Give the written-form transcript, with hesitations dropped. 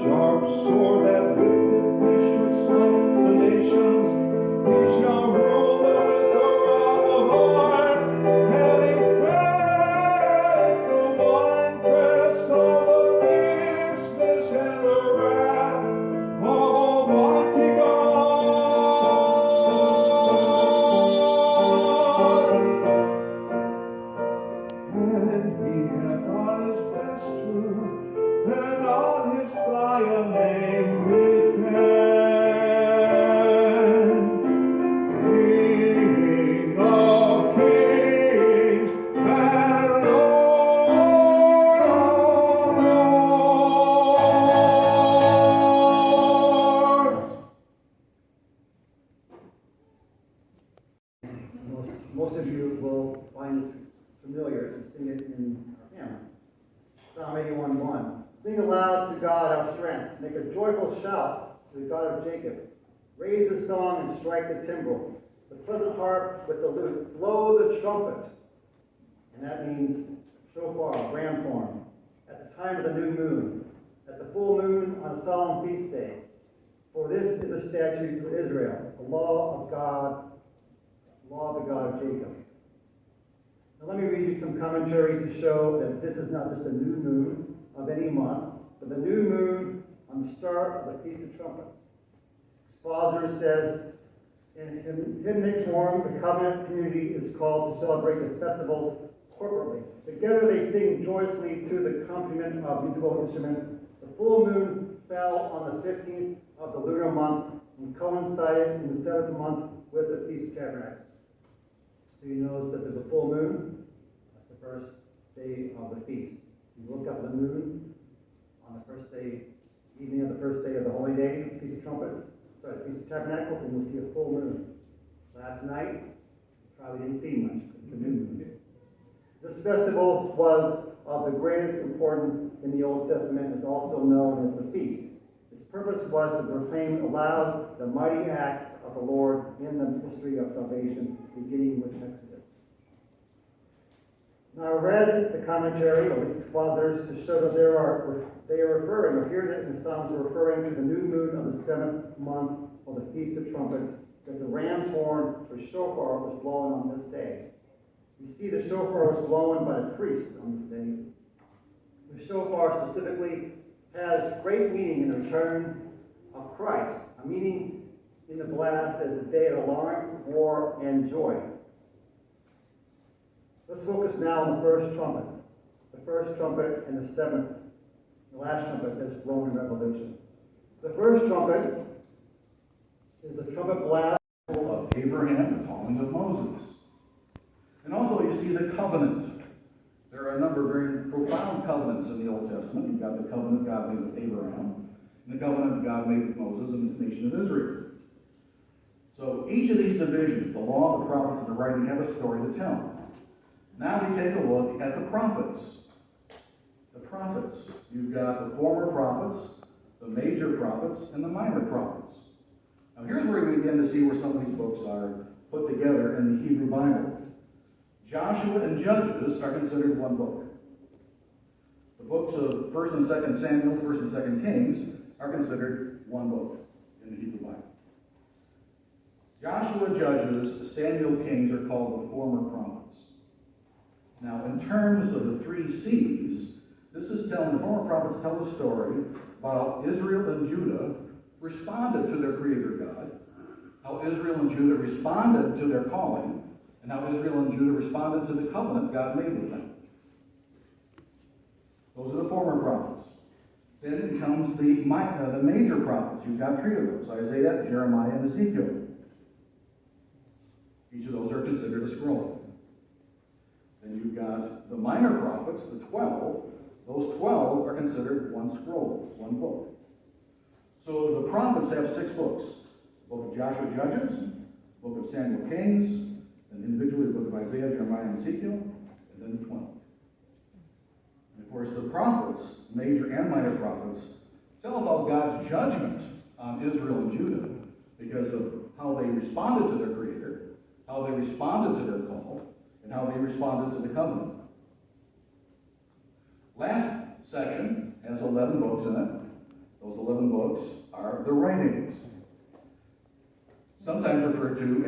sharp sword that with it we should smite the nations. He shall rule them with a rod of iron, and incredible the winepress of the fierceness and the wrath of Almighty God. And he hath on his vesture and on his thigh a name written, King of Kings and Lord of Lords. Most of you will find this familiar as we sing it in our hymn. Psalm 81:1. Sing aloud to God our strength. Make a joyful shout to the God of Jacob. Raise a song and strike the timbrel. The pleasant harp with the lute. Blow the trumpet. And that means shofar, ram's horn. At the time of the new moon. At the full moon on a solemn feast day. For this is a statute for Israel, the law of God, law of the God of Jacob. Now let me read you some commentaries to show that this is not just a new moon of any month, but the new moon on the start of the Feast of Trumpets. Expositor says, in hymnic form, the covenant community is called to celebrate the festivals corporately. Together they sing joyously to the accompaniment of musical instruments. The full moon fell on the 15th of the lunar month and coincided in the 7th month with the Feast of Tabernacles. So you notice that there's a full moon. That's the first day of the feast. So you look up at the moon on the first day, evening of the first day of the holy day, Feast of Trumpets, Feast of Tabernacles, and you'll see a full moon. Last night, probably didn't see much, but the new moon did. This festival was of the greatest importance in the Old Testament and is also known as the feast. Its purpose was to proclaim aloud the mighty acts of the Lord in the history of salvation, beginning with Exodus. Now I read the commentary of these expositors to show that they are referring, or here that the Psalms are referring to the new moon of the 7th month of the Feast of Trumpets, that the ram's horn or shofar was blown on this day. We see the shofar was blown by the priest on this day. The shofar specifically has great meaning in the return of Christ, a meaning in the blast as a day of alarm, war, and joy. Let's focus now on the first trumpet. The first trumpet and the seventh, the last trumpet that's blown in Revelation. The first trumpet is the trumpet blast of Abraham, the calling of Moses. And also you see the covenant. There are a number of very profound covenants in the Old Testament. You've got the covenant God made with Abraham, and the covenant God made with Moses and the nation of Israel. So each of these divisions, the law, the prophets, and the writing, have a story to tell. Now we take a look at the prophets. The prophets. You've got the former prophets, the major prophets, and the minor prophets. Now here's where we begin to see where some of these books are put together in the Hebrew Bible. Joshua and Judges are considered one book. The books of 1st and 2nd Samuel, 1st and 2nd Kings are considered one book in the Hebrew Bible. Joshua, Judges, Samuel, Kings are called the former prophets. Now, in terms of the 3 C's, this is telling, the former prophets tell a story about how Israel and Judah responded to their Creator God, how Israel and Judah responded to their calling, and how Israel and Judah responded to the covenant God made with them. Those are the former prophets. Then comes the major prophets. You've got 3 of those, Isaiah, Jeremiah, and Ezekiel. Each of those are considered a scroll. Then you've got the minor prophets, the 12. Those 12 are considered one scroll, one book. So the prophets have 6 books. The book of Joshua, Judges, the book of Samuel, Kings, and individually the book of Isaiah, Jeremiah, and Ezekiel, and then the 12. And of course the prophets, major and minor prophets, tell about God's judgment on Israel and Judah because of how they responded to their Creator, how they responded to their call, and how they responded to the covenant. Last section has 11 books in it. Those 11 books are the writings, sometimes referred to